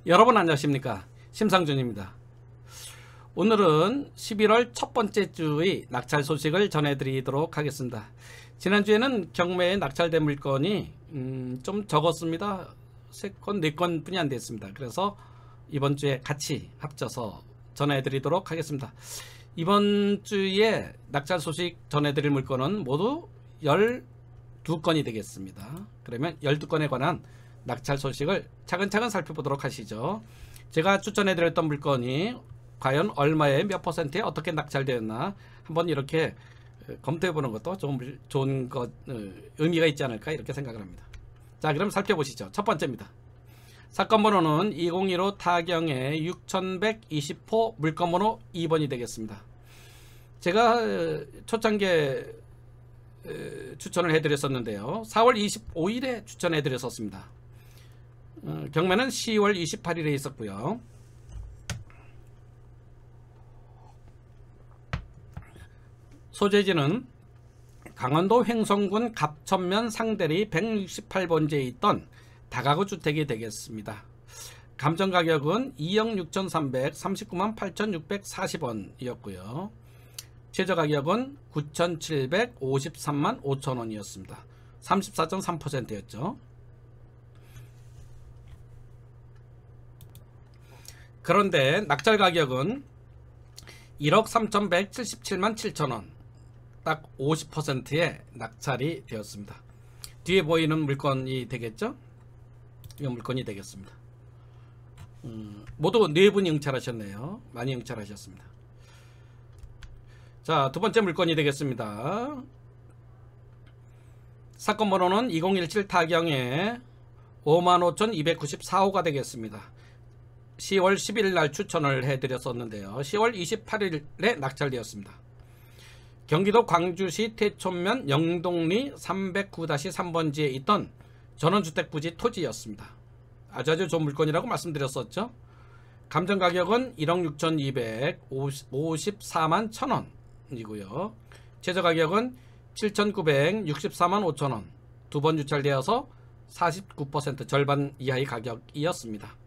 여러분 안녕하십니까, 심상준입니다. 오늘은 11월 첫 번째 주의 낙찰 소식을 전해드리도록 하겠습니다. 지난주에는 경매에 낙찰된 물건이 좀 적었습니다. 3건, 4건 뿐이 안 됐습니다. 그래서 이번 주에 같이 합쳐서 전해드리도록 하겠습니다. 이번 주에 낙찰 소식 전해드릴 물건은 모두 12건이 되겠습니다. 그러면 12건에 관한 낙찰 소식을 차근차근 살펴보도록 하시죠. 제가 추천해드렸던 물건이 과연 얼마에 몇 퍼센트에 어떻게 낙찰되었나 한번 이렇게 검토해보는 것도 좀 좋은 의미가 있지 않을까 이렇게 생각을 합니다. 자, 그럼 살펴보시죠. 첫 번째입니다. 사건 번호는 2015 타경의 6120호 물건 번호 2번이 되겠습니다. 제가 초창기에 추천을 해드렸었는데요. 4월 25일에 추천해드렸었습니다. 경매는 10월 28일에 있었고요. 소재지는 강원도 횡성군 갑천면 상대리 168번지에 있던 다가구 주택이 되겠습니다. 감정가격은 2억 6,339만 8,640원이었고요. 최저가격은 9,753만 5천원이었습니다. 34.3%였죠. 그런데 낙찰 가격은 1억 3,177만 7천원, 딱 50%의 낙찰이 되었습니다. 뒤에 보이는 물건이 되겠죠? 이 물건이 되겠습니다. 모두 4분이 응찰하셨네요. 많이 응찰하셨습니다. 자, 두 번째 물건이 되겠습니다. 사건 번호는 2017 타경의 55,294호가 되겠습니다. 10월 11일 날 추천을 해드렸었는데요. 10월 28일에 낙찰되었습니다. 경기도 광주시 태촌면 영동리 309-3번지에 있던 전원주택 부지 토지였습니다. 아주 좋은 물건이라고 말씀드렸었죠. 감정가격은 1억 6,254만 1,000원이고요. 최저가격은 7,964만 5천원, 두 번 유찰되어서 49% 절반 이하의 가격이었습니다.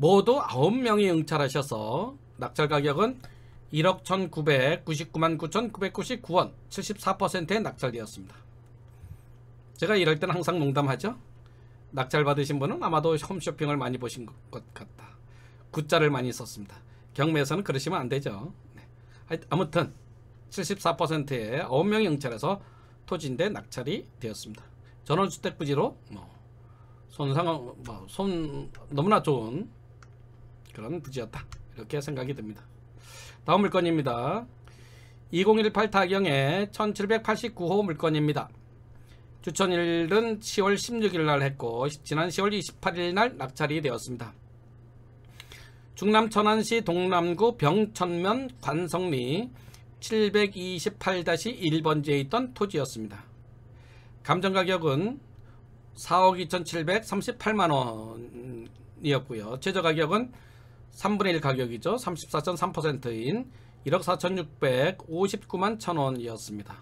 모두 9명이 응찰하셔서 낙찰 가격은 1억 1,999만 9,999원, 74%에 낙찰되었습니다. 제가 이럴 때는 항상 농담하죠. 낙찰 받으신 분은 아마도 홈쇼핑을 많이 보신 것 같다. 굿자를 많이 썼습니다. 경매에서는 그러시면 안 되죠. 네. 아무튼 74%의 9명이 응찰해서 토지인데 낙찰이 되었습니다. 전원주택 부지로 너무나 좋은 그런 부지였다, 이렇게 생각이 듭니다. 다음 물건입니다. 2018 타경의 1789호 물건입니다. 추천일은 10월 16일 날 했고 지난 10월 28일 날 낙찰이 되었습니다. 충남 천안시 동남구 병천면 관성리 728-1번지에 있던 토지였습니다. 감정가격은 4억 2,738만원이었고요. 최저가격은 3분의 1 가격이죠. 34.3%인 1억 4,659만 1,000원이었습니다.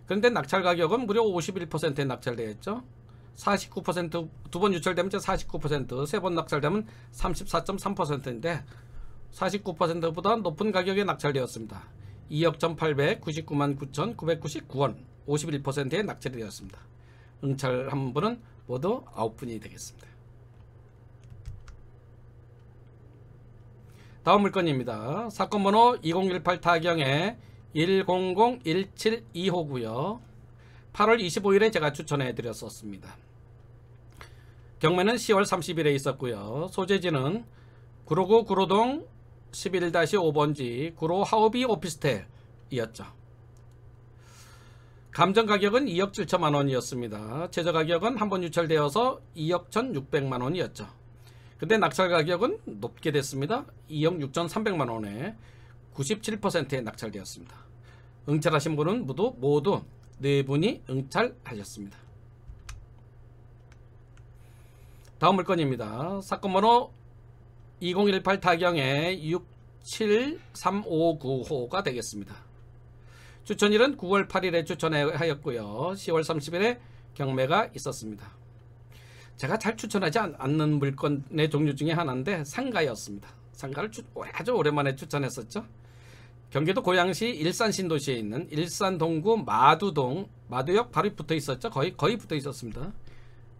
그런데 낙찰 가격은 무려 51%에 낙찰되었죠. 49%, 두 번 유찰되면 49%, 세 번 낙찰되면 34.3%인데 49%보다 높은 가격에 낙찰되었습니다. 2억 1,899만 9,999원, 51%에 낙찰이 되었습니다. 응찰한 분은 모두 9분이 되겠습니다. 다음 물건입니다. 사건 번호 2018 타경의 100172호고요. 8월 25일에 제가 추천해 드렸었습니다. 경매는 10월 30일에 있었고요. 소재지는 구로구 구로동 11-5번지 구로 하우비 오피스텔이었죠. 감정가격은 2억 7천만 원이었습니다. 최저가격은 한번 유찰되어서 2억 1,600만 원이었죠. 근데 낙찰 가격은 높게 됐습니다. 2억 6,300만 원에 97%에 낙찰되었습니다. 응찰하신 분은 모두 4분이 응찰하셨습니다. 다음 물건입니다. 사건 번호 2018 타경의 67359호가 되겠습니다. 추천일은 9월 8일에 추천하였고요. 10월 30일에 경매가 있었습니다. 제가 잘 추천하지 않는 물건의 종류 중에 하나인데 상가였습니다. 상가를 아주 오랜만에 추천했었죠. 경기도 고양시 일산 신도시에 있는 일산 동구 마두동, 마두역 바로 붙어 있었죠. 거의 붙어 있었습니다.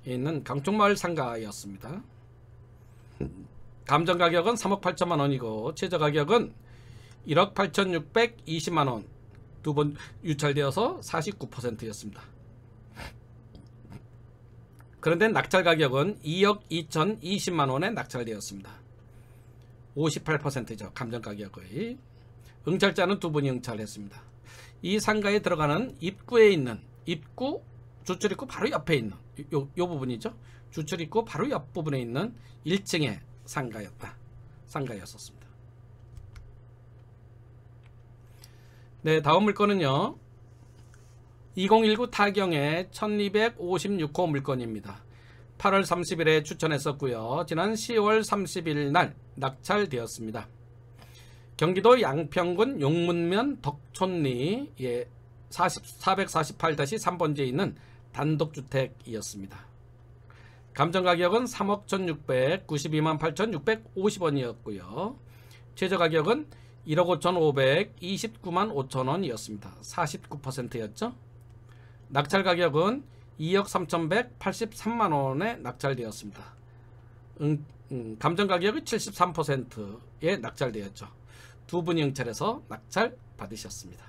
있는 강촌마을 상가였습니다. 감정 가격은 3억 8천만 원이고 최저 가격은 1억 8,620만 원. 두 번 유찰되어서 49%였습니다. 그런데 낙찰 가격은 2억 2,020만 원에 낙찰되었습니다. 58%죠. 감정 가격의. 응찰자는 두 분이 응찰했습니다. 이 상가에 들어가는 입구에 있는 입구 주출입구 바로 옆에 있는 요 부분이죠. 주출입구 바로 옆 부분에 있는 1층의 상가였었습니다. 네, 다음 물건은요. 2019 타경의 1256호 물건입니다. 8월 30일에 추천했었고요. 지난 10월 30일 날 낙찰되었습니다. 경기도 양평군 용문면 덕촌리 448-3번지에 있는 단독주택이었습니다. 감정가격은 3억 1,692만 8,650원이었고요. 최저가격은 1억 5,529만 5천원이었습니다. 49%였죠. 낙찰가격은 2억 3,183만원에 낙찰되었습니다. 감정가격이 73%에 낙찰되었죠. 두 분이 응찰해서 낙찰 받으셨습니다.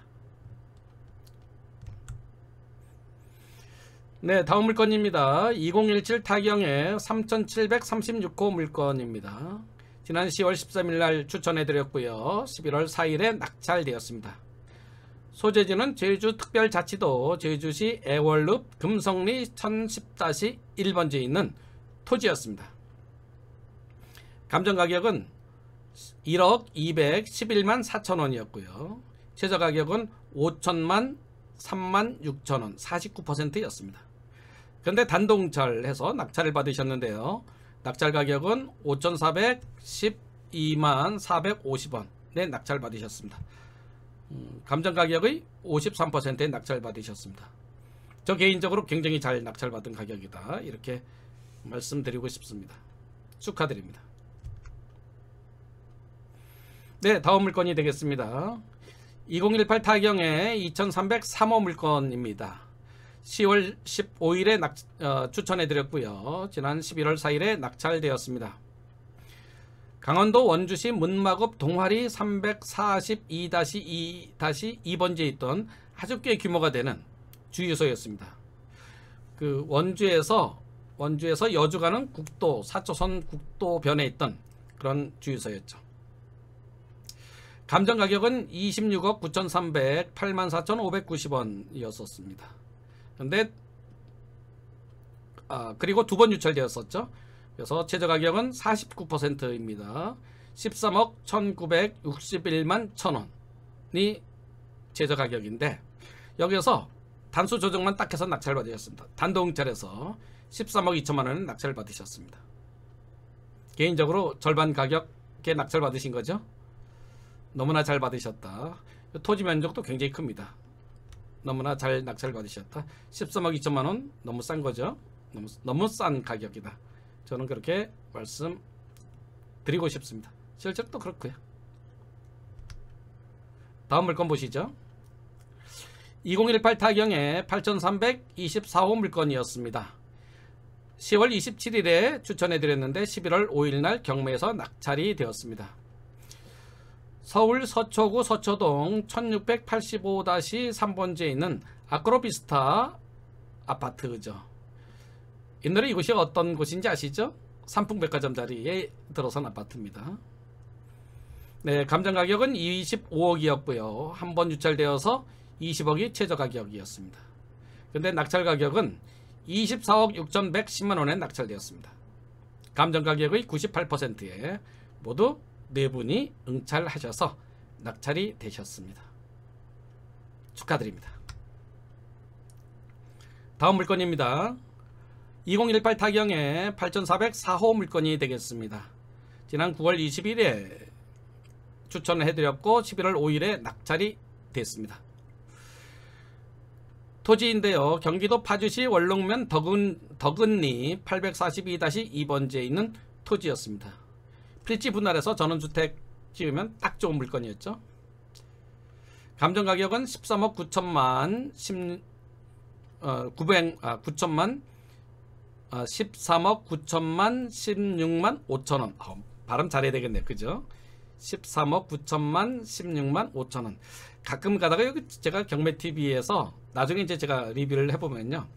네, 다음 물건입니다. 2017 타경의 3,736호 물건입니다. 지난 10월 13일 날 추천해드렸고요. 11월 4일에 낙찰되었습니다. 소재지는 제주특별자치도 제주시 애월읍 금성리 1010-1번지에 있는 토지였습니다. 감정가격은 1억 211만 4천원이었고요. 최저가격은 5천만 3만 6천원 49%였습니다. 그런데 단독응찰해서 낙찰을 받으셨는데요. 낙찰 가격은 5,412만 450원에 낙찰 받으셨습니다. 감정 가격의 53%에 낙찰 받으셨습니다. 저 개인적으로 굉장히 잘 낙찰 받은 가격이다. 이렇게 말씀드리고 싶습니다. 축하드립니다. 네, 다음 물건이 되겠습니다. 2018 타경의 2303호 물건입니다. 10월 15일에 추천해드렸고요. 지난 11월 4일에 낙찰되었습니다. 강원도 원주시 문마읍 동화리 342-2-2번지에 있던 아주 꽤 규모가 되는 주유소였습니다. 그 원주에서 여주 가는 국도 4초선 국도변에 있던 그런 주유소였죠. 감정 가격은 26억 9,300, 84,590원이었습니다. 근데 그리고 두 번 유찰되었었죠. 그래서 최저 가격은 49%입니다. 13억 1,961만 1,000원이 최저 가격인데 여기서 단수 조정만 딱 해서 낙찰 받으셨습니다. 단독 응찰에서 13억 2천만 원은 낙찰 받으셨습니다. 개인적으로 절반 가격에 낙찰 받으신 거죠. 너무나 잘 받으셨다. 토지 면적도 굉장히 큽니다. 너무나 잘 낙찰 받으셨다. 13억 2천만 원 너무 싼 거죠. 너무 싼 가격이다. 저는 그렇게 말씀드리고 싶습니다. 실제로 또 그렇고요. 다음 물건 보시죠. 2018 타경의 8,324호 물건이었습니다. 10월 27일에 추천해드렸는데 11월 5일날 경매에서 낙찰이 되었습니다. 서울 서초구 서초동 1685-3번지에 있는 아크로비스타 아파트죠. 옛날에 이곳이 어떤 곳인지 아시죠? 삼풍백화점 자리에 들어선 아파트입니다. 네, 감정 가격은 25억이었고요. 한 번 유찰되어서 20억이 최저 가격이었습니다. 근데 낙찰 가격은 24억 6,110만 원에 낙찰되었습니다. 감정 가격의 98%에 모두 네 분이 응찰하셔서 낙찰이 되셨습니다. 축하드립니다. 다음 물건입니다. 2018 타경의 8,404호 물건이 되겠습니다. 지난 9월 20일에 추천을 해드렸고 11월 5일에 낙찰이 됐습니다. 토지인데요. 경기도 파주시 월롱면 덕은리 842-2번지에 있는 토지였습니다. 필지 분할해서 전원주택 지으면 딱 좋은 물건이었죠. 감정가격은 13억 9천만 13억 9천만 16만 5천원. 발음 잘해야 되겠네. 그죠? 13억 9천만 16만 5천원. 가끔 가다가 여기 제가 경매TV에서 나중에 이제 제가 리뷰를 해보면요,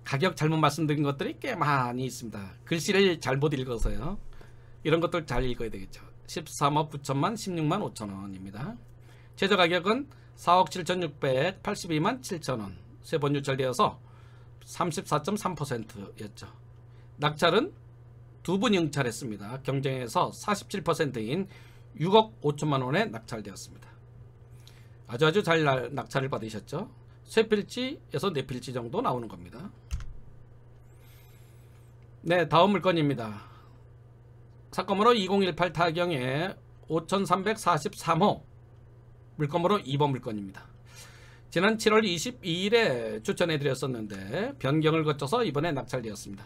가격 잘못 말씀드린 것들이 꽤 많이 있습니다. 글씨를 잘못 읽어서요. 이런 것들 잘 읽어야 되겠죠. 13억 9천만 16만 5천원입니다. 최저 가격은 4억 7,682만 7천원. 세 번 유찰되어서 34.3%였죠. 낙찰은 두 분 응찰했습니다. 경쟁에서 47%인 6억 5천만 원에 낙찰되었습니다. 아주 잘 낙찰을 받으셨죠. 세 필지에서 네 필지 정도 나오는 겁니다. 네, 다음 물건입니다. 사건번호 2018 타경에 5343호 물건번호 2번 물건입니다. 지난 7월 22일에 추천해 드렸었는데 변경을 거쳐서 이번에 낙찰되었습니다.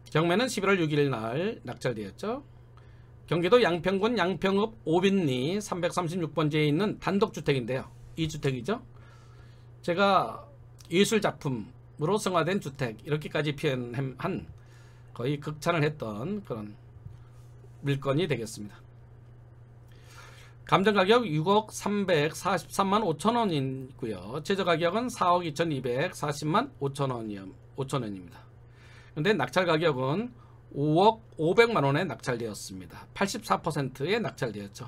경매는 11월 6일 날 낙찰되었죠. 경기도 양평군 양평읍 오빈리 336번지에 있는 단독주택인데요. 이 주택이죠. 제가 예술작품으로 성화된 주택, 이렇게까지 표현한, 거의 극찬을 했던 그런 물건이 되겠습니다. 감정가격 6억 343만 5천원이고요. 최저가격은 4억 2240만 5천원입니다. 근데 낙찰 가격은 5억 500만원에 낙찰되었습니다. 84%에 낙찰되었죠.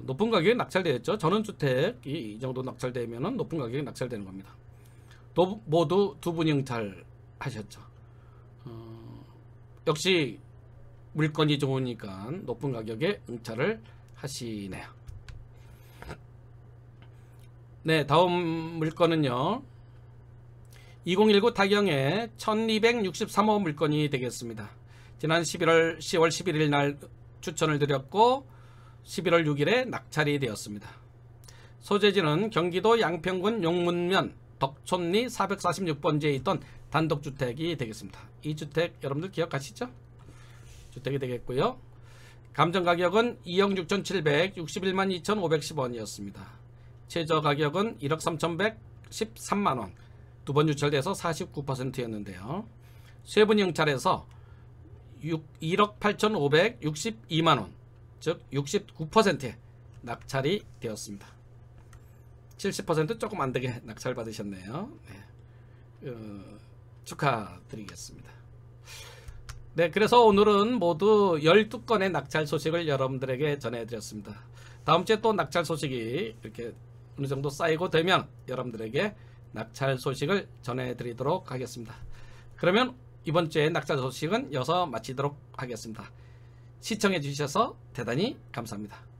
높은 가격에 낙찰되었죠. 전원주택이 이 정도 낙찰되면 높은 가격에 낙찰되는 겁니다. 모두 두 분이 응찰하셨죠. 역시 물건이 좋으니까 높은 가격에 응찰을 하시네요. 네, 다음 물건은요, 2019 타경의 1263호 물건이 되겠습니다. 지난 10월 11일 날 추천을 드렸고 11월 6일에 낙찰이 되었습니다. 소재지는 경기도 양평군 용문면 덕촌리 446번지에 있던 단독주택이 되겠습니다. 이 주택 여러분들 기억하시죠? 주택이 되겠고요. 감정가격은 2억 6,761만 2,510원이었습니다. 최저가격은 1억 3,113만원. 두 번 유찰돼서 49%였는데요. 세 분 응찰해서 1억 8,562만원, 즉 69%에 낙찰이 되었습니다. 70% 조금 안되게 낙찰 받으셨네요. 네. 축하드리겠습니다. 네, 그래서 오늘은 모두 12건의 낙찰 소식을 여러분들에게 전해드렸습니다. 다음 주에 또 낙찰 소식이 이렇게 어느 정도 쌓이고 되면 여러분들에게 낙찰 소식을 전해드리도록 하겠습니다. 그러면 이번 주에 낙찰 소식은 여기서 마치도록 하겠습니다. 시청해 주셔서 대단히 감사합니다.